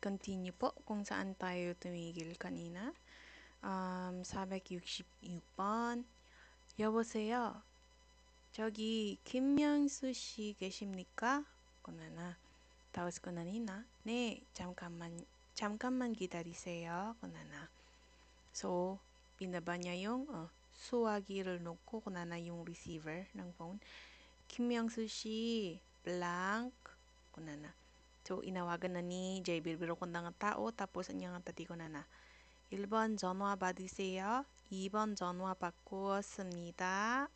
continue po kung saan tayo tumigil kanina. 466번. 여보세요. 저기 김명수 씨 계십니까? Kunana. Tapos kunanina. 네, 잠깐만 기다리세요. Kunana. So, binaba niya yung 수화기를 놓고 kunana yung receiver ng phone. 김명수 씨, blank. Kunana. So, inawagan na ni Jay Bilbiro kung nga tao, tapos anyang tati ko na 1번 전화 받으세요. 2번 전화 바꿨습니다.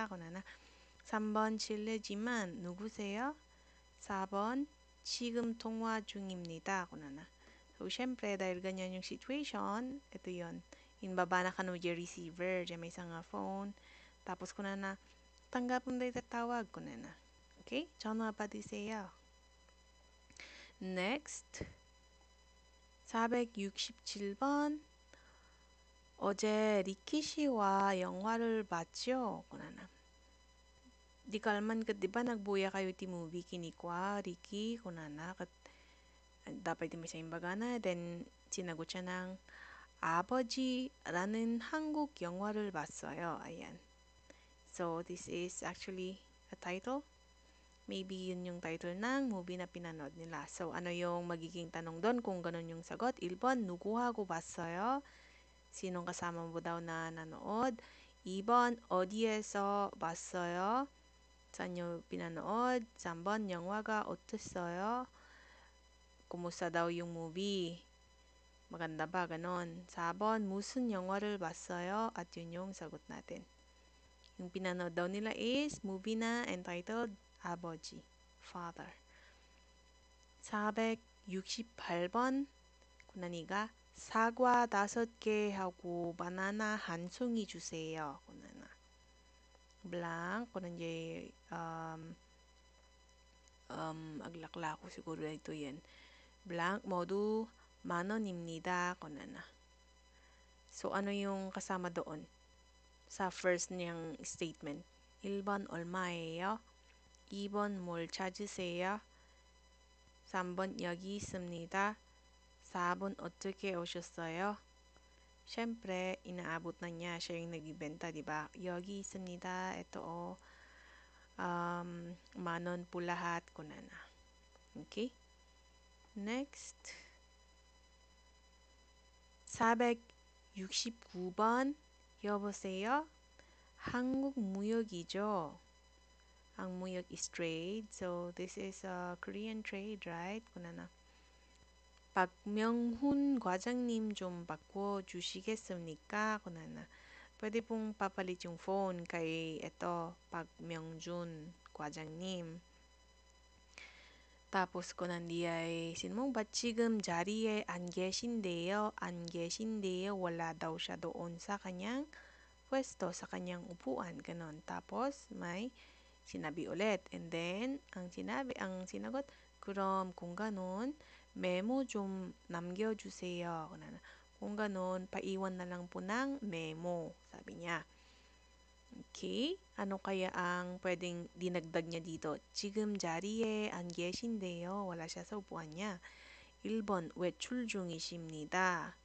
그러나 3번 실례지만 누구세요? 4번 지금 통화 중입니다. 그러나 So, syempre, dahil ganyan yung situation, ito yon. Inbaba na ka no yung receiver, dyan may isang phone. Tapos ko na tanggapin na itatawag ko na. Okay? 전화 받으세요. Next, 467번. 어제 리키 씨와 영화를 봤죠? Kunana. Di kalman kat di ba nagbuya kayo ti movie kinikwa, Ricky, kunana, kat dapat di may sa imbagana, then sinagot siya ng 아버지라는 한국 영화를 봤어요. Ayan. So, this is actually a title. Maybe yun yung title ng movie na pinanood nila. So, ano yung magiging tanong doon kung ganun yung sagot? 1번, 누구하고 봤어요? Sinong kasama mo daw na nanood? 2번, 어디에서 봤어요? Saan nyo pinanood? 3번, 영화가 어땠어요? Kumusta daw yung movie? Maganda ba? Ganon. 4번, 무슨 영화를 봤어요? At yun yung sagot natin. Yung pinanood daw nila is movie na entitled 아버지, father. 468번, kunani가 사과 5개 하고 바나나 1송이 주세요. kunana. Blank, kunan jay aglakla ko siguro ito yan. Blank, modu 만원입니다. kunana. So, ano yung kasama doon? Sa first niyang statement. 1번 얼마예요? 2번 뭘 찾으세요? 3번 여기 있습니다. 4번 어떻게 오셨어요? Siyempre, inaabot na niya. Siya yung nagbibenta, di ba? Yogi 있습니다. Ito manon po lahat. Kunana. Okay? Next. 469번. 여보세요? 한국 무역이죠? Ang 무역 is trade. So, this is Korean trade, right? Kunana. 박명훈 과장님 좀 바꿔주시겠습니까? Kunana. Pwede pong papalit yung phone kay ito, 박명준 과장님. Tapos kunandi ay, sino mong ba't 지금 자리에 안 계신데요? 안 계신데요? Wala daw siya doon sa kanyang pwesto, sa kanyang upuan. Ganon. Tapos may sinabi ulit. And then, ang sinagot, 그럼 kung ganon, memo 좀 남겨주세요. Kung ganon, paiwan na lang po ng memo, sabi niya. Okay, ano kaya ang pwedeng dinagdag niya dito? 지금 자리에 안 계신데요. Wala siya sa upuan niya. 1번, 외출 중이십니다.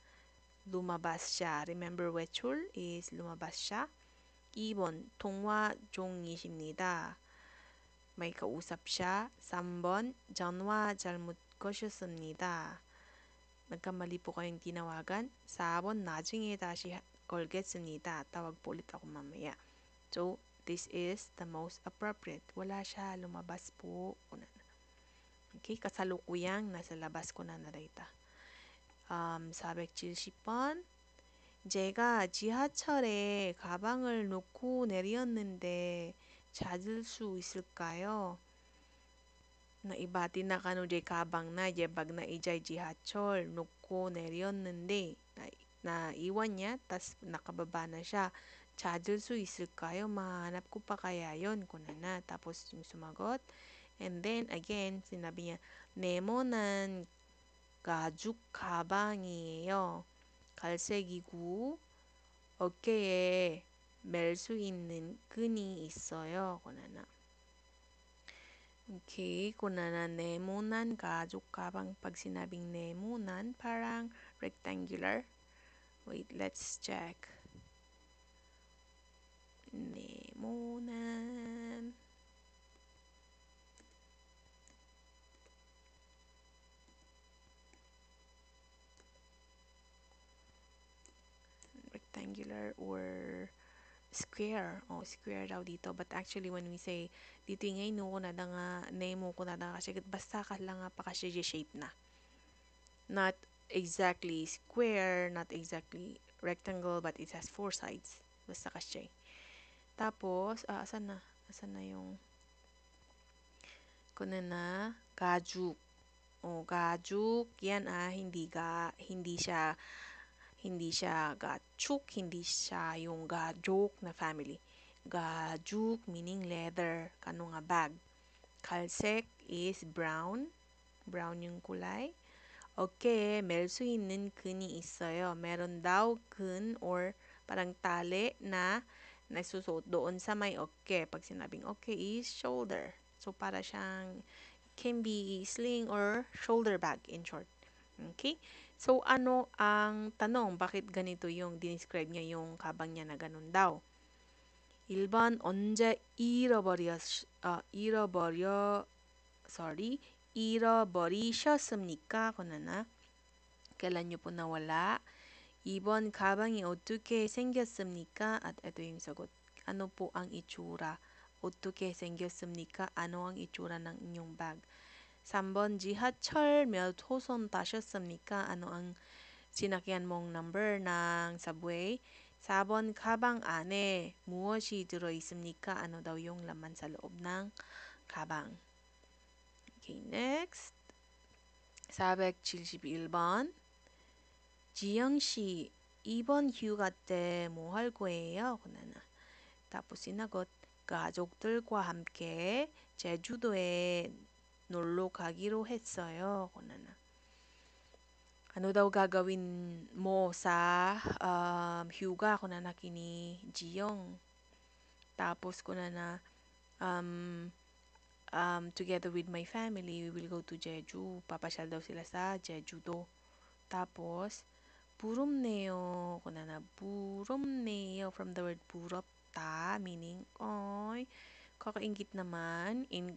lumabas siya. Remember, 외출 is lumabas siya. 2번, 통화 중이십니다. May kausap siya. 3번, 전화 잘못 거셨습니다. Nagkamali po kayong tinawagan. 4번, 나중에 다시 걸겠습니다. Tawag po ulit ako mamaya. So, this is the most appropriate. Wala siya, lumabas po. Okay, kasalukuyang nasa labas ko na narita. 470번. 제가 지하철에 가방을 놓고 내렸는데 찾을 수 있을까요? Naibati na kano jay kabang na jay bag na ijay jihatsol 놓고 내렸는데 na iwan niya tas nakababa na siya. 찾을 수 있을까요? Mahanap ko pa kaya yon? Kunana. Tapos yung sumagot. And then again sinabi niya 네모난 가죽 가방이에요. 갈색이고 어깨에 멜 수 있는 끈이 있어요. kunana. Okay, kunana nemonan gajuk kabang pag sinabing nemonan parang rectangular. Wait, let's check. Nemonan. Rectangular or square. Oh, square daw dito. But actually, when we say, dito ngay no ko na nga, nemo ko na kasi basta ka lang nga pa kasi shape na. Not exactly square, not exactly rectangle, but it has four sides. Basta kasi. Tapos, asan na? Asan na yung, kunin na, gajuk. O, gajuk, yan hindi siya gachuk, hindi siya yung gajuk na family. Gajuk meaning leather, kano nga bag. Kalsek is brown, brown yung kulay. 어깨에 멜 수 있는 근이 있어요. Meron daw 근 or parang tali na nagsusuot doon sa may 어깨. Pag sinabing 어깨 is shoulder. So, para siyang can be sling or shoulder bag in short. Okay? So, ano ang tanong? Bakit ganito yung dinescribe niya yung kabang niya na ganun daw? 1번 언제 잃어버리셨습니까? 그러나 kailan nyo po nawala? 2번 가방이 어떻게 생겼습니까? At ito yung sagot. Ano po ang itsura? 어떻게 생겼습니까? Ano ang itsura ng inyong bag? 3번 지하철 몇 호선 타셨습니까? Ano ang sinakyan mong number ng subway? 4번 가방 안에 무엇이 들어있습니까? Ano daw yung laman sa loob ng kabang? Okay, next. 471번. 지영씨, 이번 휴가 때 뭐 할 거예요? 그러나 tapos sinagot, 가족들과 함께 제주도에 놀러 가기로 했어요. 그러나 ano daw gagawin mo sa hyuga ko na nakini Jiyong. Tapos ko na um, together with my family, we will go to Jeju. Papasyal daw sila sa Jeju-do. Tapos, 부럽네요. ko na 부럽네요 from the word 부럽다 meaning, oy, kakaingit naman. In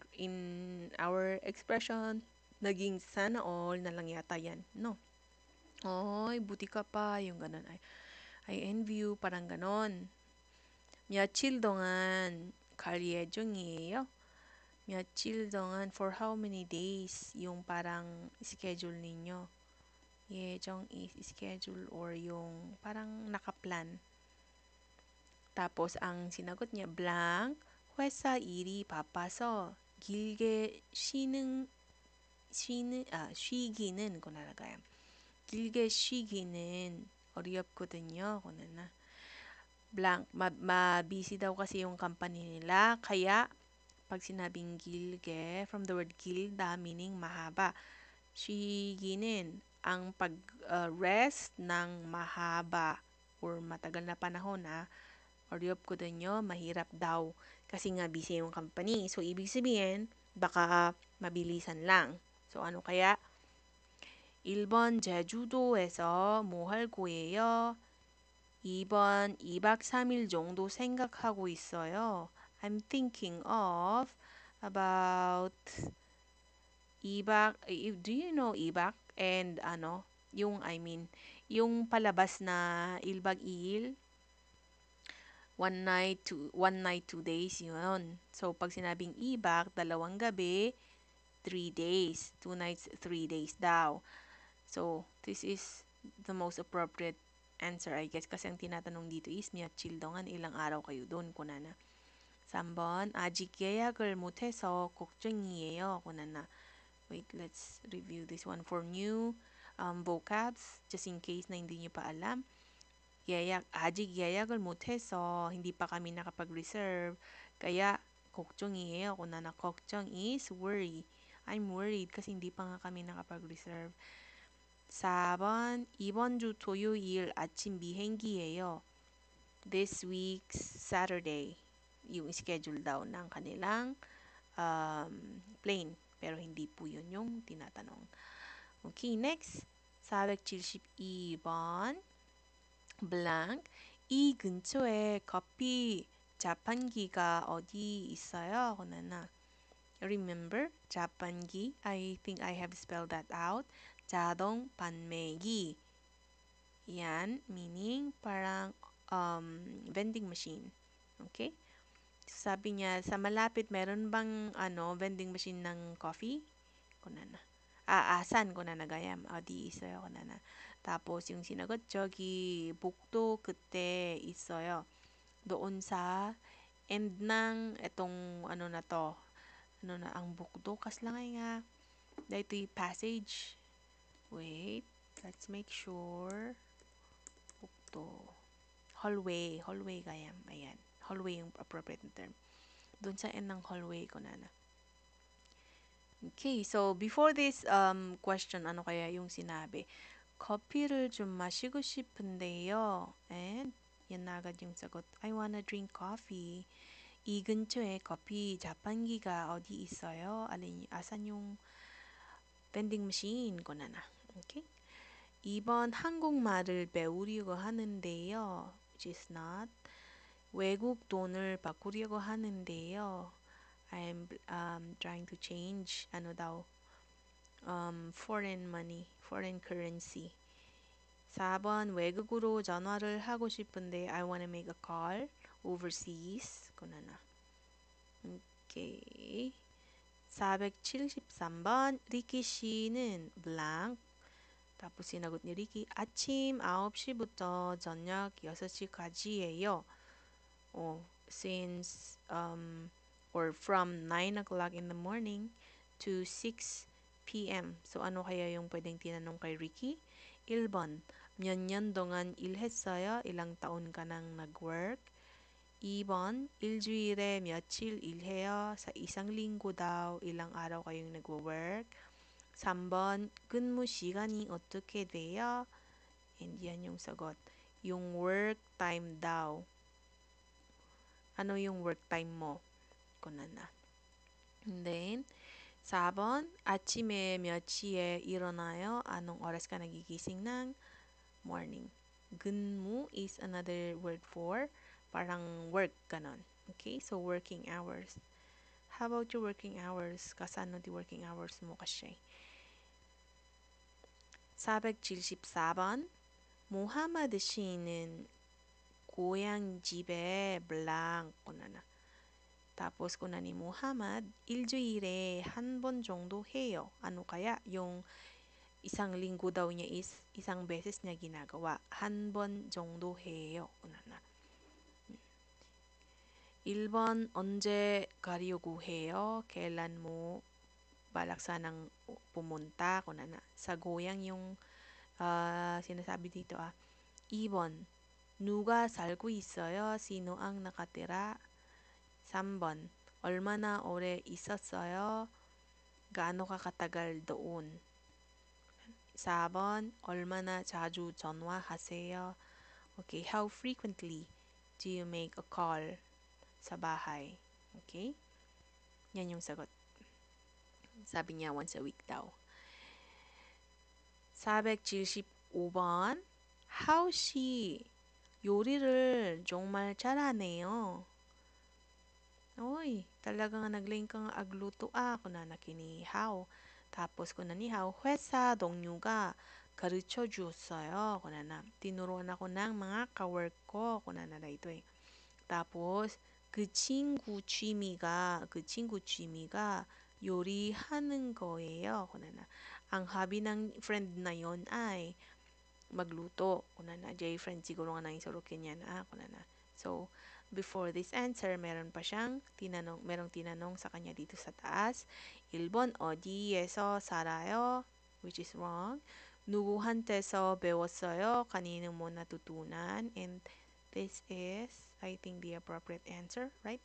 our expression, naging sana all na lang yata yan, no? Oy, buti ka pa, yung ganun. I envy you, parang ganon. 며칠 동안 갈 예정이에요? 며칠 동안 for how many days? Yung parang schedule ninyo. 예정 is schedule or yung parang nakaplan. Tapos ang sinagot niya blank, 회사 일이 바빠서 길게 쉬기는 kung nalagay. 길게 쉬기는 어렵거든요. 그거는 blank. Busy daw kasi yung company nila. Kaya, pag sinabing gilge, from the word gilda, meaning mahaba. Shiginin, ang pag-rest ng mahaba or matagal na panahon 어렵거든요. mahirap daw. Kasi nga busy yung company. So, ibig sabihin, baka mabilisan lang. So, ano kaya? 1번 제주도에서 뭐 할 거예요? 2번 2박 3일 정도 생각하고 있어요. I'm thinking of about 2박, do you know 2박? And ano, yung I mean, yung palabas na 1박 2일, one night, 2 days, yun. So, pag sinabing 2박, 2 gabi, 3 days. 2 nights, 3 days daw. So, this is the most appropriate answer, I guess. Kasi ang tinatanong dito is, 며칠 동안 ilang araw kayo doon, kunana. 3번, 아직 예약을 못해서 걱정이에요, kunana. Wait, let's review this one for new vocabs, just in case na hindi nyo pa alam. 아직 예약을 못해서 hindi pa kami nakapag-reserve. Kaya, 걱정이에요, kunana. 걱정 is worry. I'm worried kasi hindi pa nga kami nakapag-reserve. 4번, 이번 주 토요일 아침 비행기예요. This week's Saturday, yung schedule daw ng kanilang plain. Pero hindi po yun yung tinatanong. Okay, next. 472번. blank. 이 근처에 커피 자판기가 어디 있어요? 그러나 remember 자판기. I think I have spelled that out. 자동 판매기. Yan, meaning parang vending machine. Okay? Sabi niya, sa malapit meron bang vending machine ng coffee? Kunana. Asan kunana gayam. 어디 있어요? kunana. Tapos yung sinagot, 저기 복도 끝에 있어요. Doon sa end ng etong na to. Ang bukdo kas lang ay nga. Dito yung passage. Wait, let's make sure. Bukdo. Hallway gayam. Ayan. Hallway yung appropriate term. Doon sa end ng hallway kunana. Okay, so before this question, ano kaya yung sinabi? 커피를 좀 마시고 싶은데요. And yan na agad yung sagot. I wanna drink coffee. 이 근처에 커피 자판기가 어디 있어요? Asan yung vending machine? kunana. Okay? 2번 한국말을 배우려고 하는데요. Which is not. 외국 돈을 바꾸려고 하는데요. I'm trying to change daw foreign money, foreign currency. 4번 외국으로 전화를 하고 싶은데 I want to make a call overseas. kunana. Okay. 473번 리키 씨는 blank. tapos sinagot ni Ricky, 아침 9시부터 저녁 6시까지예요. Since or from 9 o'clock in the morning to 6 p.m. So ano kaya yung pwedeng tinanong kay Ricky? 1번, 몇 년 동안 일했어요? ilang taon ka nang nag-work? 2번, 일주일에 며칠 일해요? sa isang linggo daw, ilang araw kayong nagwo-work? 3번, 근무 시간이 어떻게 돼요? And yan yung sagot. Yung work time daw. Ano yung work time mo? kunana. And then, 4번, 아침에 몇 시에 일어나요? Anong oras ka nagigising ng morning? 근무 is another word for parang work, ganon. Okay, so working hours. How about your working hours? Kasano di working hours mo kasi? 474번, 모하마드 씨는 고향 집에 blank. kunana. Tapos kuna ni Muhammad, 일주일에 한 번 정도 해요. Ano kaya? Yung isang linggo daw niya is isang beses niya ginagawa. 한 번 정도 해요. kunana. 1번, 언제 가려고 해요? Kailan mo balak sanang pumunta? kunana. Sa goyang yung sinasabi dito 2번, 누가 살고 있어요? Sino ang nakatira? 3번, 얼마나 오래 있었어요? gaano ka katagal doon? 4번, 얼마나 자주 전화하세요? Okay, how frequently do you make a call sa bahay? Okay? Yan yung sagot. Sabi niya once a week daw. 475번, How she 요리를 정말 잘하네요. Oy, talaga nga nagling kang agluto kunana kini How. Tapos kuna ni How, 회사 동료가 가르쳐 주었어요. kunana, tinuruan ako ng mga kawork ko. kunana na ito eh. Tapos, 그 친구 취미가 요리하는 거예요. kunana, ang hobby ng friend na yon ay magluto. kunana, J-friend siguro nga nang isurukin yan. kunana. So, before this answer, merong tinanong sa kanya dito sa taas. 1번, 어디에서 살아요? Which is wrong. 누구한테서 배웠어요? kanino mo natutunan? And this is, I think, the appropriate answer, right?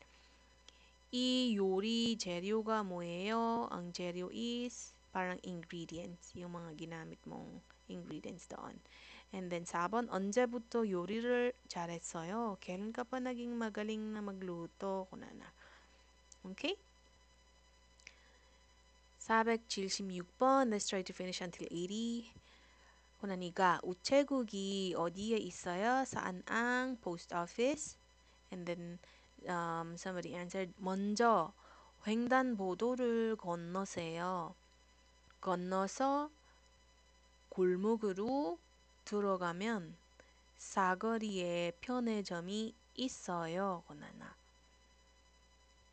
이 요리 재료가 뭐예요? Ang 재료 is parang ingredients, yung mga ginamit mong ingredients doon. And then 4번, 언제부터 요리를 잘했어요? kailan ka pa naging magaling na magluto? kunana. Okay? 476번. Let's try to finish until 80. 고난이가 우체국이 어디에 있어요? saan ang post office? And then somebody answered, 먼저 횡단보도를 건너세요. 건너서 골목으로 들어가면 사거리에 편의점이 있어요. 고나나.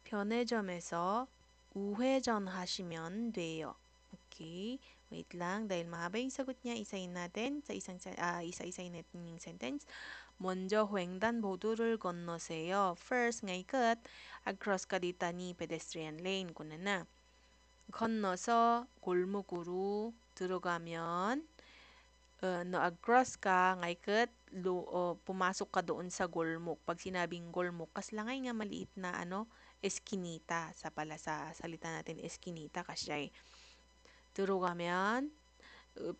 편의점에서 우회전 하시면 돼요. Okay. Wait lang dahil mahaba yung sagot niya. Isayin natin sa isa-isayin natin yung sentence. 먼저 횡단보도를 건너세요. First, ngay 끝. Across kaditani pedestrian lane. 고나나. 건너서 골목으로 들어가면 no-across ka, ngaykit, pumasok ka doon sa golmok. Pag sinabing golmok, kaslangay nga maliit na eskinita. Sa pala sa salita natin, eskinita kasi 들어가면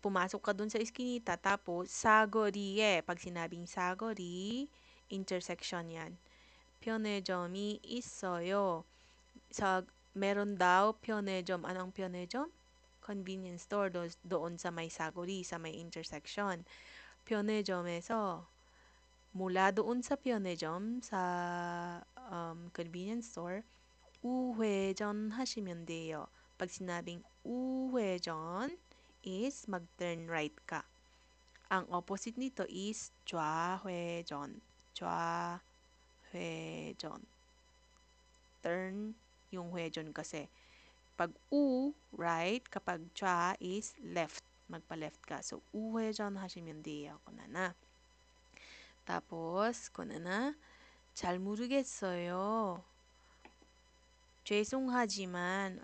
pumasok ka doon sa eskinita. Tapos, 사거리에, pag sinabing 사거리, intersection yan. 편의점이 있어요. Meron daw 편의점. Anong 편의점? Convenience store doon sa may 사거리, sa may intersection. 편의점에서 mula doon sa 편의점, sa convenience store, 우회전 하시면 돼요. Pag sinabing 우회전 is mag-turn right ka. Ang opposite nito is 좌회전. 좌회전. Turn yung 회전 kasi. Pag right, kapag 좌 is left. magpa-left ka. So, 우회전 하시면 돼요. 고나나. tapos, 고나나. 잘 모르겠어요. 죄송하지만,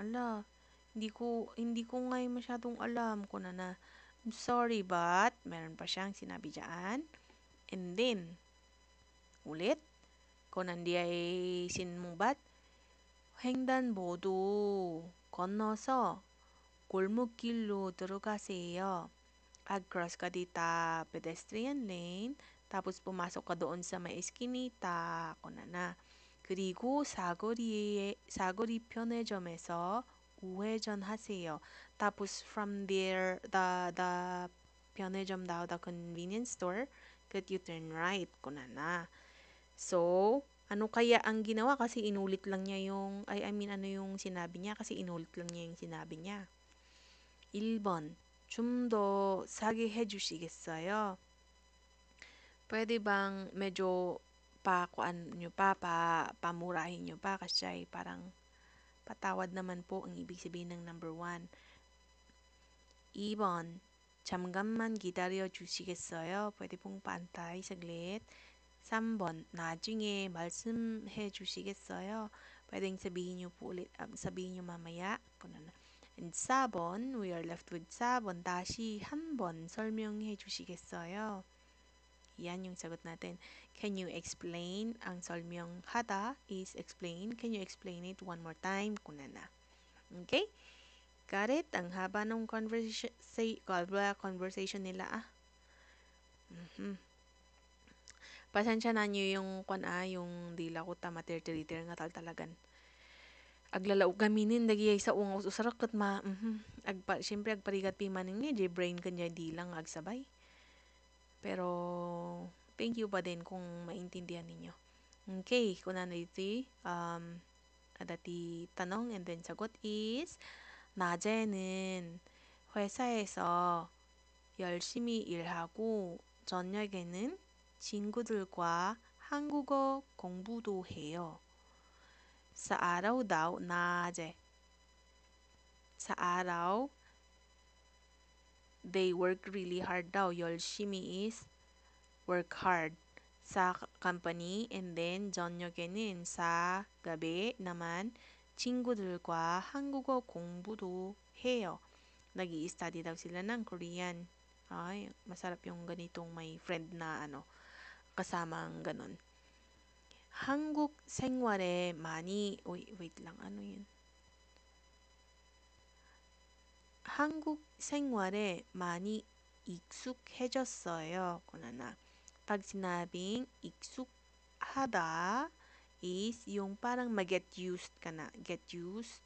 hindi ko ngayon masyadong alam. 고나나. I'm sorry, but, meron pa siyang sinabi dyan. And then, ulit. Kung hindi ay sinumbat, 횡단보도 건너서 골목길로 들어가세요. Across ka dita pedestrian lane, tapos pumasok ka doon sa may eskinita, 고나나. 그리고 사거리 편의점에서 우회전 하세요. tapos from there, the 편의점 daw, the convenience store, that you turn right, 고나나. So, ano kaya ang ginawa? Kasi inulit lang niya yung, ano yung sinabi niya? Kasi inulit lang niya yung sinabi niya. 1번, 좀 더 싸게 해주시겠어요? Pwede bang medyo pakuan nyo pa, pamurahin nyo pa? Kasi parang patawad naman po ang ibig sabihin ng number 1. 2번, 잠깐만 기다려 주시겠어요? Pwede pong paantay, saglit. 3번, 나중에 말씀해 주시겠어요? Pwedeng sabihin nyo po ulit, sabihin nyo mamaya. And 4번, we are left with 4번, 다시 한번 설명해 주시겠어요? Yan yung sagot natin. Can you explain? Ang 설명하다 is explain. Can you explain it one more time? Kunana. Okay? Got it? Ang haba ng conversation nila Pasensya na nyo yung yung dila ko tamatir-tiritir nga talagan. Aglalaog gaminin dagiyay sa ungos usarak ket siyempre agparigat pi maning ni brain kanya di lang agsabay. Pero thank you pa din kung maintindihan ninyo. Okay, kunan iti adati tanong and then sagot is 낮에는 회사에서 열심히 일하고 저녁에는 친구들과 한국어 공부도 해요. Sa araw daw, 낮에. Sa araw, they work really hard daw. 열심히 is work hard sa company. And then, 저녁에는 sa gabi naman, 친구들과 한국어 공부도 해요. Nag-i-study daw sila ng Korean. Ay, masarap yung ganitong may friend na kasamang ganun. 한국 생활에 많이 wait lang ano yun? 한국 생활에 많이 익숙해졌어요. kuna나. Pag sinabing 익숙하다 is yung parang mag-get used ka na. Get used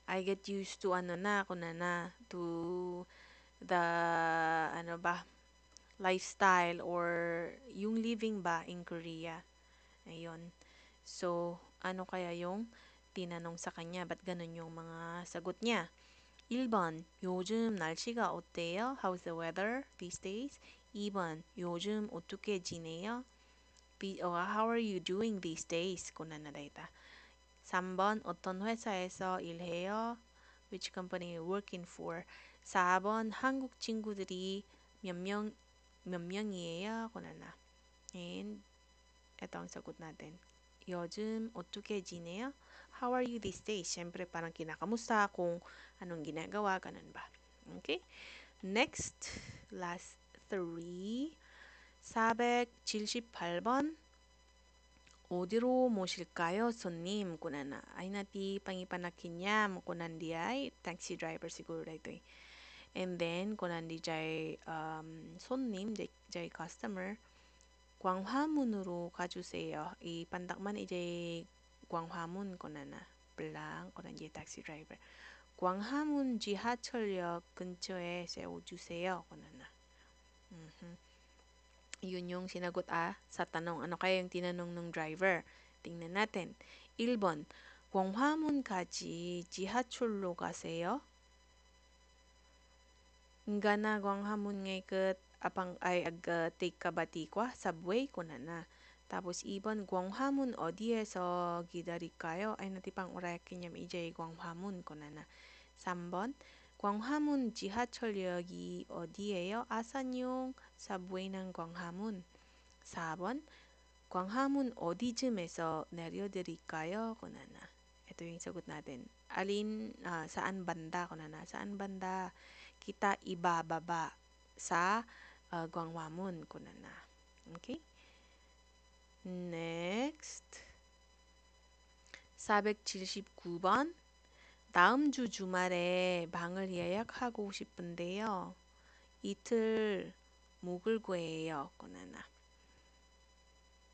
I get used to to the lifestyle or yung living ba in Korea. Ayun. So, ano kaya yung tinanong sa kanya? Ba't ganun yung mga sagot niya? 1번, 요즘 날씨가 어때요? How's the weather these days? 2번, 요즘 어떻게 지내요? How are you doing these days? 고난나다이다. 3번, 어떤 회사에서 일해요? Which company are you working for? 4번, 한국 친구들이 몇 명이에요? 고난나. And ito ang sagot natin. 요즘 어떻게 지내요? How are you these days? Siyempre, parang kinakamusta kung anong ginagawa, ganun ba? Okay? Next, last three. 478번. 어디로 모실까요, 손님? Kunana. Ay nati pangipanakin niya, kunan di ay taxi driver siguro ito eh. And then, kunan di jay 손님, jay customer. 광화문으로 가주세요. 이 반닥만 이제 광화문 kunana. Blang, kunan di taxi driver. 광화문 지하철역 근처에 세워주세요. kunana. Yun yung sinagot sa tanong. Ano kaya yung tinanong ng driver? Tingnan natin. 1번. 광화문까지 지하철로 가세요? Nga na 광화문 ngay kat apang ay take kabati kwa subway ko na. Tapos 2번. 광화문 어디에서 기다릴까요? Ay natipang urayakin niya ijay 광화문 ko na. 3번. 광화문 지하철역이 어디예요? Asan yung subway ng 광화문? 4번. 광화문 어디쯤에서 내려드릴까요? kunana. Ito yung sagot natin. Saan banda? kunana. Saan banda kita ibababa sa 광화문? kunana. Okay? Next. 479번. 다음 주 주말에 방을 예약하고 싶은데요. 이틀 묵을 거예요. kunana.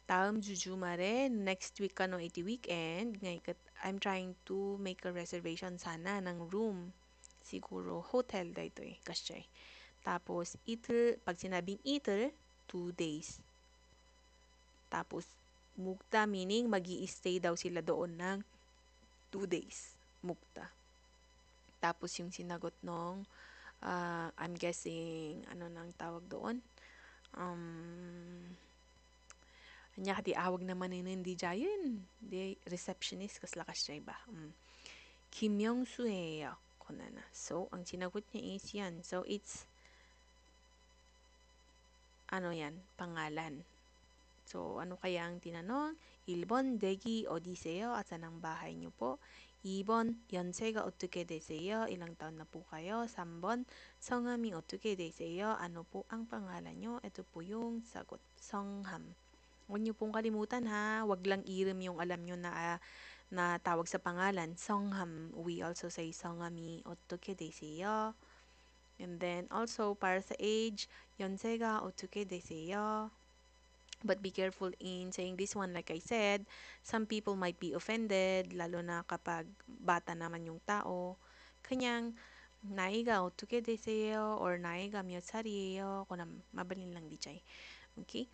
다음 주 주말에 next week iti weekend ngayon I'm trying to make a reservation sana ng room. Siguro hotel dito eh kasi. Tapos i틀 pag sinabing i틀 2 days. Tapos mukta meaning magi-stay daw sila doon ng 2 days. Mukta. Tapos yung sinagot nung I'm guessing ano nang tawag doon? Anya di awag naman hindi jayon. Di receptionist kas lakas siya ba? 김명수예요. kunana. So, ang sinagot niya is yan. So, it's ano yan? Pangalan. So, ano kaya ang tinanong? 1번, 댁이 어디세요? Asan ang bahay niyo po? 2번, 연세가 어떻게 되세요? Ilang taon na po kayo? 3번, 성함이 어떻게 되세요? Ano po ang pangalan niyo? Ito po yung sagot. 성함. Huwag niyo pong kalimutan ha. Huwag lang irim yung alam niyo na tawag sa pangalan. 성함. We also say 성함이 어떻게 되세요? And then also para sa age, 연세가 어떻게 되세요? But be careful in saying this one. Like I said, some people might be offended, lalo na kapag bata naman yung tao. Kanyang, 나이가 어떻게 되세요? Or 나이가 몇 살이에요? 그럼 mabalin lang di chay. Okay?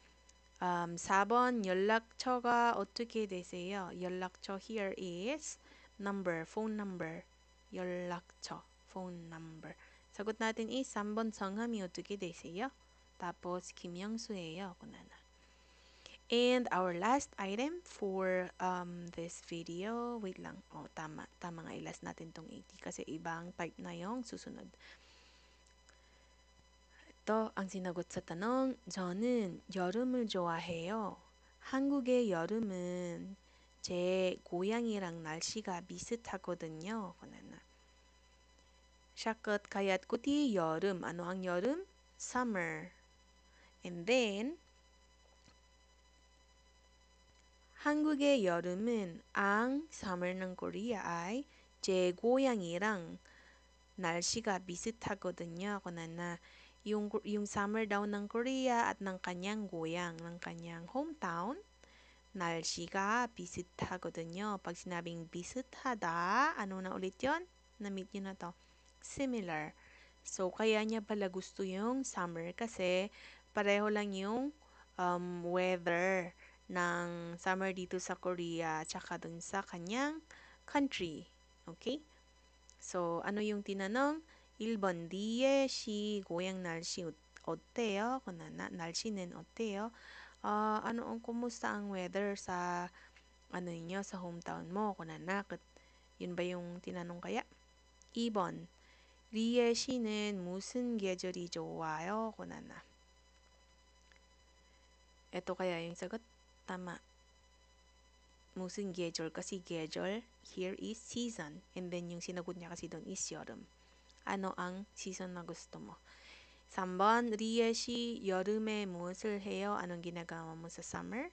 4번 연락처가 어떻게 되세요? 연락처 here is number, phone number. 연락처, phone number. 사got natin is 3번 성함이 어떻게 되세요? tapos 김영수예요. kunana. And our last item for this video, wait lang. Tama nga ilas natin tong 80 kasi ibang type na yung susunod. 또 ang sinagot sa tanong, 저는 여름을 좋아해요. 한국의 여름은 제 고향이랑 날씨가 비슷하거든요. Siyakat kaya't kuti 여름. Ano ang 여름? Summer. And then, 한국의 여름은 ang summer ng Korea ay 제 고향이랑 날씨가 비슷하거든요. Yung summer daw ng Korea at ng kanyang goyang, ng kanyang hometown, 날씨가 비슷하거든요. Pag sinabing 비슷하다, ano na ulit yon? Na-meet nyo na to. Similar. So, kaya niya pala gusto yung summer kasi pareho lang yung weather ng summer dito sa Korea tsaka dun sa kanyang country. Okay? So, ano yung tinanong? 1번 뒤에 시 고향 날씨 어때요? 날씨는 어때요? Ano ang kumusta ang weather sa ano niyo sa hometown mo? Kunana, yun ba yung tinanong kaya? 2번 리에 씨는 무슨 계절이 좋아요? Kunana. Ito kaya yung sagot? Tama. 무슨 계절 kasi 계절 here is season and then yung sinagot niya kasi doon is 여름. Ano ang season na gusto mo? 3번 리에 씨 여름에 무엇을 해요? Anong ginagawa mo sa summer?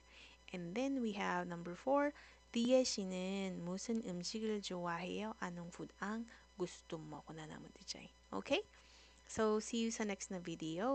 And then we have number 4. 리에 씨는 무슨 음식을 좋아해요? Anong food ang gusto mo? Kung na naman di chay. Okay? So, see you sa next na video.